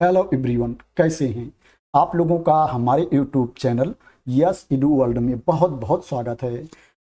Hello everyone, कैसे हैं आप लोगों का हमारे यूट्यूब चैनल यस इडू वर्ल्ड में बहुत बहुत स्वागत है।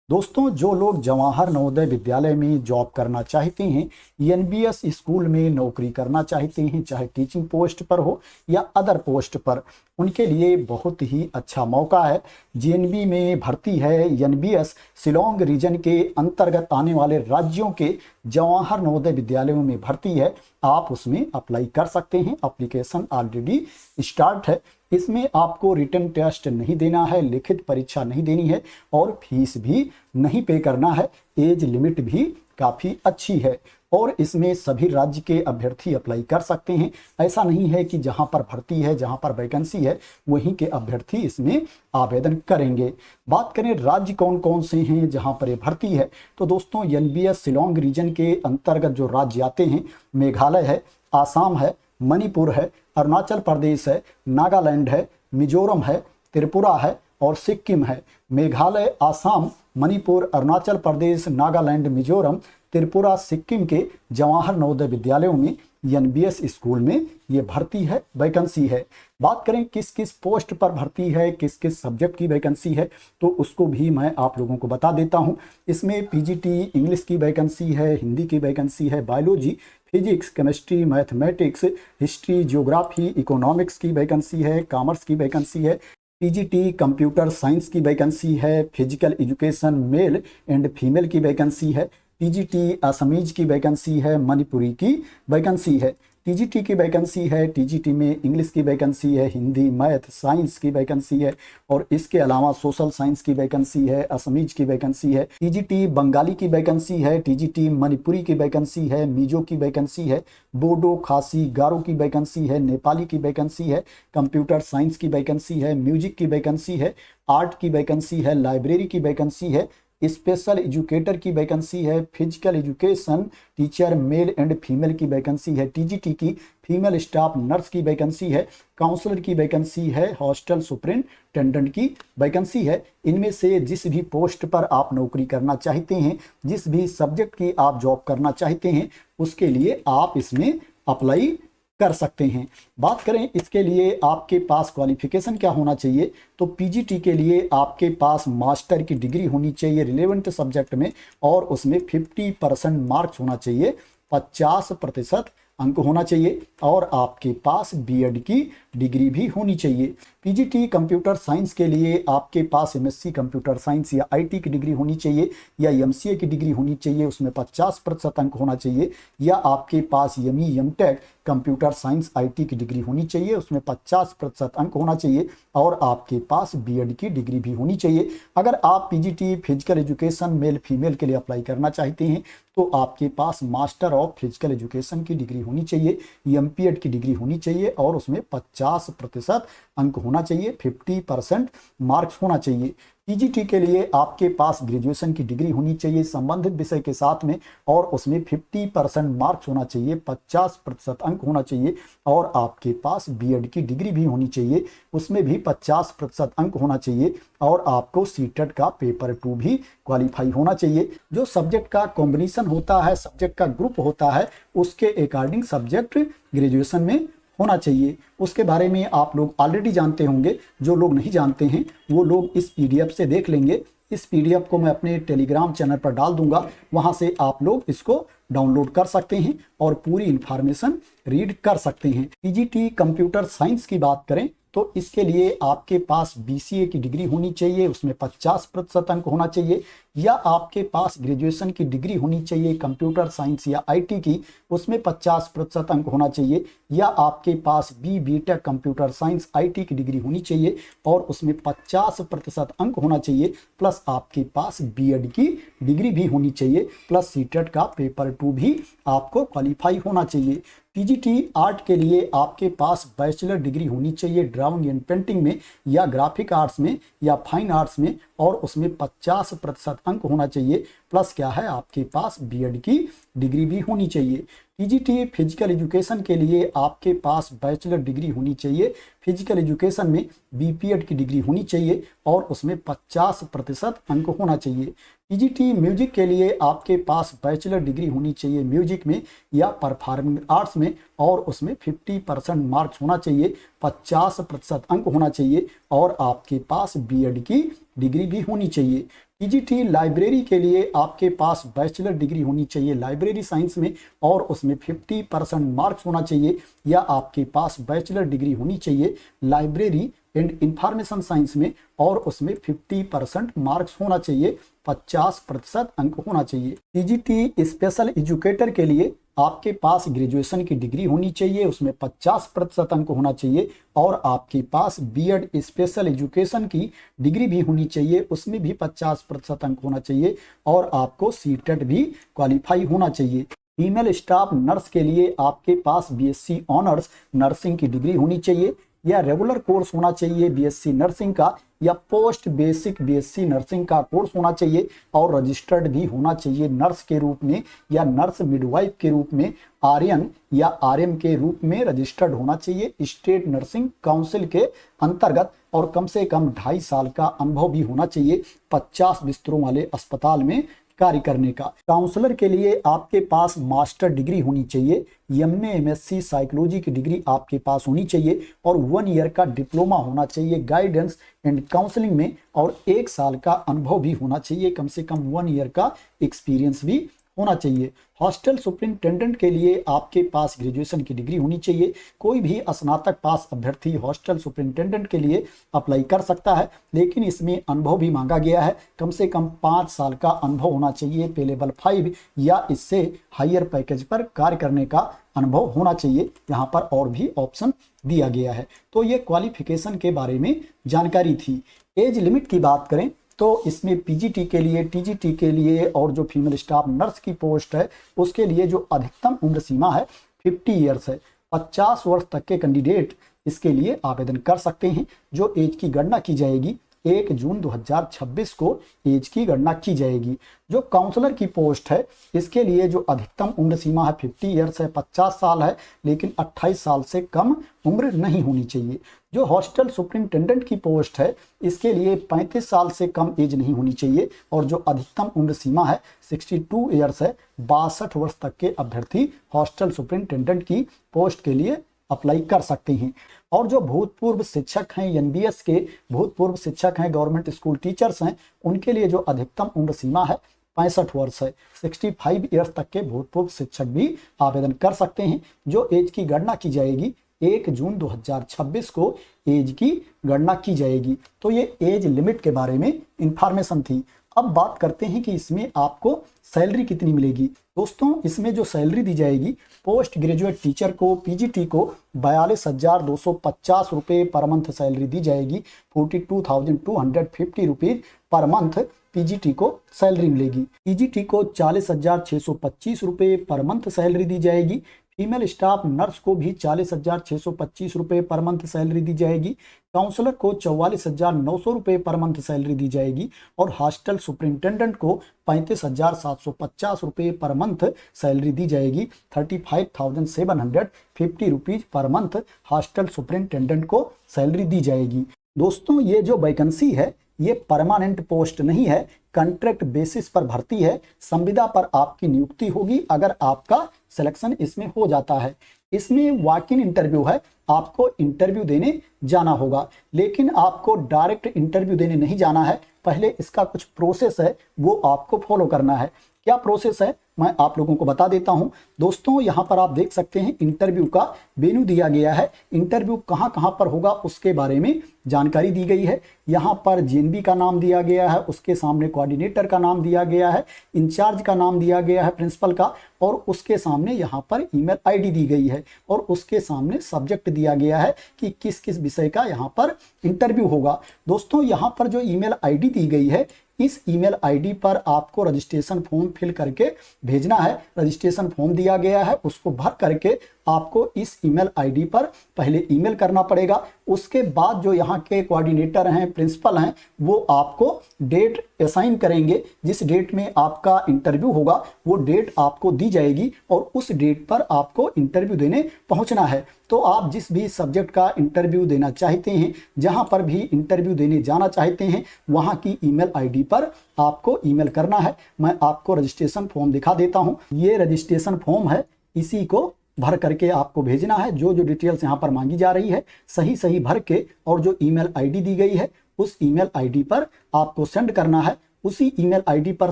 दोस्तों, जो लोग जवाहर नवोदय विद्यालय में जॉब करना चाहते हैं, एनबीएस स्कूल में नौकरी करना चाहते हैं, चाहे टीचिंग पोस्ट पर हो या अदर पोस्ट पर, उनके लिए बहुत ही अच्छा मौका है। जेएनबी में भर्ती है। एनबीएस शिलोंग रीजन के अंतर्गत आने वाले राज्यों के जवाहर नवोदय विद्यालयों में भर्ती है। आप उसमें अप्लाई कर सकते हैं। एप्लीकेशन ऑलरेडी स्टार्ट है। इसमें आपको रिटन टेस्ट नहीं देना है, लिखित परीक्षा नहीं देनी है और फीस भी नहीं पे करना है। एज लिमिट भी काफ़ी अच्छी है और इसमें सभी राज्य के अभ्यर्थी अप्लाई कर सकते हैं। ऐसा नहीं है कि जहां पर भर्ती है, जहां पर वैकेंसी है, वहीं के अभ्यर्थी इसमें आवेदन करेंगे। बात करें राज्य कौन कौन से हैं जहां पर ये भर्ती है, तो दोस्तों एनबीएस शिलोंग रीजन के अंतर्गत जो राज्य आते हैं, मेघालय है, आसाम है, मणिपुर है, अरुणाचल प्रदेश है, नागालैंड है, मिजोरम है, त्रिपुरा है और सिक्किम है। मेघालय, आसाम, मणिपुर, अरुणाचल प्रदेश, नागालैंड, मिजोरम, त्रिपुरा, सिक्किम के जवाहर नवोदय विद्यालयों में एनबीएस स्कूल में ये भर्ती है, वैकेंसी है। बात करें किस किस पोस्ट पर भर्ती है, किस किस सब्जेक्ट की वैकेंसी है, तो उसको भी मैं आप लोगों को बता देता हूं। इसमें पीजीटी इंग्लिश की वैकेंसी है, हिंदी की वैकेंसी है, biology, physics, chemistry, mathematics, history, geography, economics की वैकेंसी है, कॉमर्स की वैकेंसी है, पीजीटी कंप्यूटर साइंस की वैकेंसी है, physical education male and female की वैकेंसी है, टीजीटी असमीज की वैकेंसी है, मणिपुरी की वैकेंसी है, टीजीटी की वैकेंसी है। टीजीटी में इंग्लिश की वैकेंसी है, हिंदी, मैथ, साइंस की वैकेंसी है और इसके अलावा सोशल साइंस की वैकेंसी है, असमीज की वैकेंसी है, टीजीटी बंगाली की वैकेंसी है, टीजीटी मणिपुरी की वैकेंसी है, मिजो की वैकेंसी है, बोडो, खासी, गारो की वैकेंसी है, नेपाली की वैकेंसी है, कंप्यूटर साइंस की वैकेंसी है, म्यूजिक की वैकेंसी है, आर्ट की वैकेंसी है, लाइब्रेरी की वैकेंसी है, स्पेशल एजुकेटर की वैकेंसी है, physical education teacher male and female की वैकेंसी है, टीजीटी की फीमेल स्टाफ नर्स की वैकेंसी है, काउंसलर की वैकेंसी है, हॉस्टल सुपरिंटेंडेंट की वैकेंसी है। इनमें से जिस भी पोस्ट पर आप नौकरी करना चाहते हैं, जिस भी सब्जेक्ट की आप जॉब करना चाहते हैं, उसके लिए आप इसमें अप्लाई कर सकते हैं। बात करें इसके लिए आपके पास क्वालिफिकेशन क्या होना चाहिए, तो पीजीटी के लिए आपके पास मास्टर की डिग्री होनी चाहिए रिलेवेंट सब्जेक्ट में और उसमें 50% मार्क्स होना चाहिए, 50% अंक होना चाहिए और आपके पास बीएड की डिग्री भी होनी चाहिए। पीजीटी कंप्यूटर साइंस के लिए आपके पास एमएससी कंप्यूटर साइंस या आईटी की डिग्री होनी चाहिए या एमसीए की डिग्री होनी चाहिए, उसमें 50% अंक होना चाहिए, या आपके पास ME MTech computer science IT की डिग्री होनी चाहिए, उसमें 50% अंक होना चाहिए और आपके पास बीएड की डिग्री भी होनी चाहिए। अगर आप PGT physical education male female के लिए अप्लाई करना चाहते हैं, तो आपके पास मास्टर ऑफ फिजिकल एजुकेशन की डिग्री होनी चाहिए, एमपीएड की डिग्री होनी चाहिए और उसमें 50% अंक होना चाहिए, 50% मार्क्स होना चाहिए। पीजीटी के लिए आपके पास ग्रेजुएशन की डिग्री होनी चाहिए संबंधित विषय के साथ में और उसमें 50% मार्क्स होना चाहिए, 50% अंक होना चाहिए और आपके पास बीएड की डिग्री भी होनी चाहिए, उसमें भी 50% अंक होना चाहिए और आपको सीटेट का पेपर 2 भी क्वालिफाई होना चाहिए। जो सब्जेक्ट का कॉम्बिनेशन होता है, सब्जेक्ट का ग्रुप होता है, उसके अकॉर्डिंग सब्जेक्ट ग्रेजुएशन में होना चाहिए। उसके बारे में आप लोग ऑलरेडी जानते होंगे। जो लोग नहीं जानते हैं वो लोग इस पीडीएफ से देख लेंगे। इस पीडीएफ को मैं अपने टेलीग्राम चैनल पर डाल दूंगा, वहां से आप लोग इसको डाउनलोड कर सकते हैं और पूरी इंफॉर्मेशन रीड कर सकते हैं। पीजीटी कंप्यूटर साइंस की बात करें तो इसके लिए आपके पास बीसीए की डिग्री होनी चाहिए, उसमें 50% अंक होना चाहिए, या आपके पास ग्रेजुएशन की डिग्री होनी चाहिए कंप्यूटर साइंस या आईटी की, उसमें 50% अंक होना चाहिए, या आपके पास बीटेक कंप्यूटर साइंस आईटी की डिग्री होनी चाहिए और उसमें 50% अंक होना चाहिए, प्लस आपके पास बीएड की डिग्री भी होनी चाहिए, प्लस सीटेट का पेपर 2 भी आपको क्वालिफाई होना चाहिए। पीजीटी आर्ट के लिए आपके पास बैचलर डिग्री होनी चाहिए ड्राइंग एंड पेंटिंग में या ग्राफिक आर्ट्स में या फाइन आर्ट्स में और उसमें 50% अंक होना चाहिए प्लस क्या है, आपके पास बीएड की डिग्री भी होनी चाहिए। टीजीटी फिजिकल एजुकेशन के लिए आपके पास बैचलर डिग्री होनी चाहिए, फिजिकल एजुकेशन में बीपीएड की डिग्री होनी चाहिए और उसमें 50% अंक होना चाहिए। टीजीटी म्यूजिक के लिए आपके पास बैचलर डिग्री होनी चाहिए म्यूजिक में या परफॉर्मिंग आर्ट्स में और उसमें 50% मार्क्स होना चाहिए, 50% अंक होना चाहिए और आपके पास बीएड की डिग्री भी होनी चाहिए। टीजीटी लाइब्रेरी के लिए आपके पास बैचलर डिग्री होनी चाहिए लाइब्रेरी साइंस में और उसमें 50% मार्क्स होना चाहिए या आपके पास बैचलर डिग्री होनी चाहिए लाइब्रेरी एंड इंफॉर्मेशन साइंस में और उसमें 50% मार्क्स होना चाहिए, 50% अंक होना चाहिए। टीजीटी स्पेशल एजुकेटर के लिए आपके पास ग्रेजुएशन की डिग्री होनी चाहिए, उसमें 50% अंक होना चाहिए और आपके पास बीएड स्पेशल एजुकेशन की डिग्री भी होनी चाहिए, उसमें भी 50% अंक होना चाहिए और आपको सीटेट भी क्वालिफाई होना चाहिए। फीमेल स्टाफ नर्स के लिए आपके पास बीएससी ऑनर्स नर्सिंग की डिग्री होनी चाहिए या रेगुलर कोर्स होना चाहिए बीएससी नर्सिंग का या पोस्ट बेसिक बीएससी नर्सिंग का कोर्स होना चाहिए और रजिस्टर्ड भी होना चाहिए नर्स के रूप में या नर्स मिडवाइफ के रूप में, आरएन या आरएम के रूप में रजिस्टर्ड होना चाहिए स्टेट नर्सिंग काउंसिल के अंतर्गत और कम से कम 2.5 साल का अनुभव भी होना चाहिए 50 बिस्तरों वाले अस्पताल में कार्य करने का। काउंसलर के लिए आपके पास मास्टर डिग्री होनी चाहिए, एमए एमएससी साइकोलॉजी की डिग्री आपके पास होनी चाहिए और 1 ईयर का डिप्लोमा होना चाहिए गाइडेंस एंड काउंसलिंग में और 1 साल का अनुभव भी होना चाहिए, कम से कम 1 ईयर का एक्सपीरियंस भी होना चाहिए। हॉस्टल सुपरिंटेंडेंट के लिए आपके पास ग्रेजुएशन की डिग्री होनी चाहिए, कोई भी स्नातक पास अभ्यर्थी हॉस्टल सुपरिंटेंडेंट के लिए अप्लाई कर सकता है, लेकिन इसमें अनुभव भी मांगा गया है, कम से कम 5 साल का अनुभव होना चाहिए, पे लेवल 5 या इससे हायर पैकेज पर कार्य करने का अनुभव होना चाहिए। यहाँ पर और भी ऑप्शन दिया गया है। तो ये क्वालिफिकेशन के बारे में जानकारी थी। एज लिमिट की बात करें तो इसमें पीजीटी के लिए, टीजीटी के लिए और जो फीमेल स्टाफ नर्स की पोस्ट है उसके लिए जो अधिकतम उम्र सीमा है 50 ईयर्स है। 50 वर्ष तक के कैंडिडेट इसके लिए आवेदन कर सकते हैं। जो एज की गणना की जाएगी 1 जून 2026 को एज की गणना की जाएगी। जो काउंसलर की पोस्ट है इसके लिए जो अधिकतम उम्र सीमा है 50 ईयर्स है, 50 साल है, लेकिन 28 साल से कम उम्र नहीं होनी चाहिए। जो हॉस्टल सुपरिंटेंडेंट की पोस्ट है इसके लिए 35 साल से कम एज नहीं होनी चाहिए और जो अधिकतम उम्र सीमा है 62 ईयर्स है। 62 वर्ष तक के अभ्यर्थी हॉस्टल सुपरिंटेंडेंट की पोस्ट के लिए अप्लाई कर सकते हैं। और जो भूतपूर्व शिक्षक हैं, एनबीएस के भूतपूर्व शिक्षक हैं, गवर्नमेंट स्कूल टीचर्स हैं, उनके लिए जो अधिकतम उम्र सीमा है 65 वर्ष है। 65 ईयर्स तक के भूतपूर्व शिक्षक भी आवेदन कर सकते हैं। जो एज की गणना की जाएगी 1 जून 2026 को एज की गणना की जाएगी। तो ये एज लिमिट के बारे में इंफॉर्मेशन थी। अब बात करते हैं कि इसमें आपको सैलरी कितनी मिलेगी। दोस्तों इसमें जो सैलरी दी जाएगी पोस्ट ग्रेजुएट टीचर को, पीजीटी को 42,250 रुपये पर मंथ सैलरी दी जाएगी। 42,250 रुपीज पर मंथ पीजीटी को सैलरी मिलेगी। पीजीटी को 40,625 रुपये पर मंथ सैलरी दी जाएगी। फीमेल स्टाफ नर्स को भी 40,625 रुपये पर मंथ सैलरी दी जाएगी। काउंसलर को 44,900 रुपये पर मंथ सैलरी दी जाएगी और हॉस्टल सुपरिंटेंडेंट को 35,750 रुपये पर मंथ सैलरी दी जाएगी। 35,750 rupees per month hostel superintendent को सैलरी दी जाएगी। दोस्तों ये जो वैकेंसी है ये परमानेंट पोस्ट नहीं है, कॉन्ट्रैक्ट बेसिस पर भर्ती है। संविदा पर आपकी नियुक्ति होगी अगर आपका सिलेक्शन इसमें हो जाता है। इसमें वॉक इन इंटरव्यू है, आपको इंटरव्यू देने जाना होगा, लेकिन आपको डायरेक्ट इंटरव्यू देने नहीं जाना है। पहले इसका कुछ प्रोसेस है वो आपको फॉलो करना है। क्या प्रोसेस है मैं आप लोगों को बता देता हूं। दोस्तों यहाँ पर आप देख सकते हैं इंटरव्यू का वेन्यू दिया गया है। इंटरव्यू कहाँ कहाँ पर होगा उसके बारे में जानकारी दी गई है। यहाँ पर जेएनबी का नाम दिया गया है, उसके सामने कोऑर्डिनेटर का नाम दिया गया है, इंचार्ज का नाम दिया गया है प्रिंसिपल का, और उसके सामने यहाँ पर ईमेल आईडी दी गई है और उसके सामने सब्जेक्ट दिया गया है कि किस किस विषय का यहाँ पर इंटरव्यू होगा। दोस्तों यहाँ पर जो ईमेल आईडी दी गई है इस ईमेल आईडी पर आपको रजिस्ट्रेशन फॉर्म फिल करके भेजना है। रजिस्ट्रेशन फॉर्म दिया गया है, उसको भर करके आपको इस ईमेल आईडी पर पहले ईमेल करना पड़ेगा। उसके बाद जो यहाँ के कोऑर्डिनेटर हैं, प्रिंसिपल हैं, वो आपको डेट असाइन करेंगे। जिस डेट में आपका इंटरव्यू होगा वो डेट आपको दी जाएगी और उस डेट पर आपको इंटरव्यू देने पहुंचना है। तो आप जिस भी सब्जेक्ट का इंटरव्यू देना चाहते हैं, जहां पर भी इंटरव्यू देने जाना चाहते हैं, वहां की ईमेल आईडी पर आपको ईमेल करना है। मैं आपको रजिस्ट्रेशन फॉर्म दिखा देता हूं। ये रजिस्ट्रेशन फॉर्म है, इसी को भर करके आपको भेजना है। जो जो डिटेल्स यहाँ पर मांगी जा रही है सही सही भर के और जो ईमेल आईडी दी गई है उस ईमेल आईडी पर आपको सेंड करना है। उसी ईमेल आईडी पर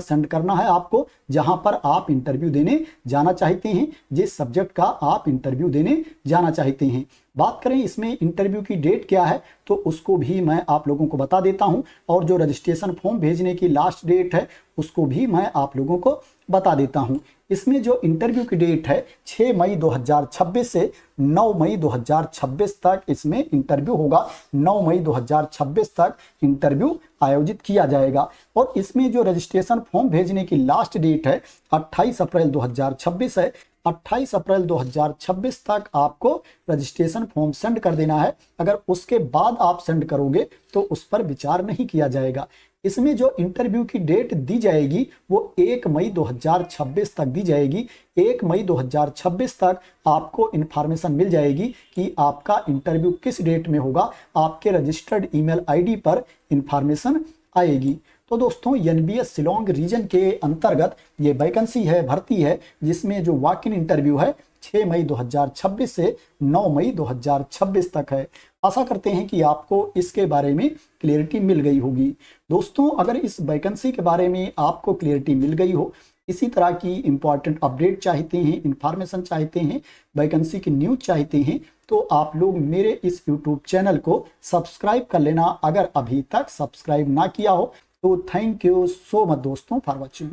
सेंड करना है आपको जहां पर आप इंटरव्यू देने जाना चाहते हैं, जिस सब्जेक्ट का आप इंटरव्यू देने जाना चाहते हैं। बात करें इसमें इंटरव्यू की डेट क्या है तो उसको भी मैं आप लोगों को बता देता हूं और जो रजिस्ट्रेशन फॉर्म भेजने की लास्ट डेट है उसको भी मैं आप लोगों को बता देता हूं। इसमें जो इंटरव्यू की डेट है 6 मई 2026 से 9 मई 2026 तक इसमें इंटरव्यू होगा। 9 मई 2026 तक इंटरव्यू आयोजित किया जाएगा और इसमें जो रजिस्ट्रेशन फॉर्म भेजने की लास्ट डेट है 28 अप्रैल 2026 है। 28 अप्रैल 2026 तक आपको रजिस्ट्रेशन फॉर्म सेंड कर देना है। अगर उसके बाद आप सेंड करोगे तो उस पर विचार नहीं किया जाएगा। इसमें जो इंटरव्यू की डेट दी जाएगी वो 1 मई 2026 तक दी जाएगी। 1 मई 2026 तक आपको इंफॉर्मेशन मिल जाएगी कि आपका इंटरव्यू किस डेट में होगा। आपके रजिस्टर्ड ईमेल आईडी पर इंफॉर्मेशन आएगी। तो दोस्तों एनबीएस शिलोंग रीजन के अंतर्गत ये वैकेंसी है, भर्ती है, जिसमें जो वॉक इन इंटरव्यू है 6 मई 2026 से 9 मई 2026 तक है। आशा करते हैं कि आपको इसके बारे में क्लियरिटी मिल गई होगी। दोस्तों अगर इस वैकेंसी के बारे में आपको क्लियरिटी मिल गई हो, इसी तरह की इंपॉर्टेंट अपडेट चाहते हैं, इंफॉर्मेशन चाहते हैं, वैकेंसी की न्यूज चाहते हैं, तो आप लोग मेरे इस यूट्यूब चैनल को सब्सक्राइब कर लेना अगर अभी तक सब्सक्राइब ना किया हो। तो थैंक यू सो मच दोस्तों फॉर वॉचिंग।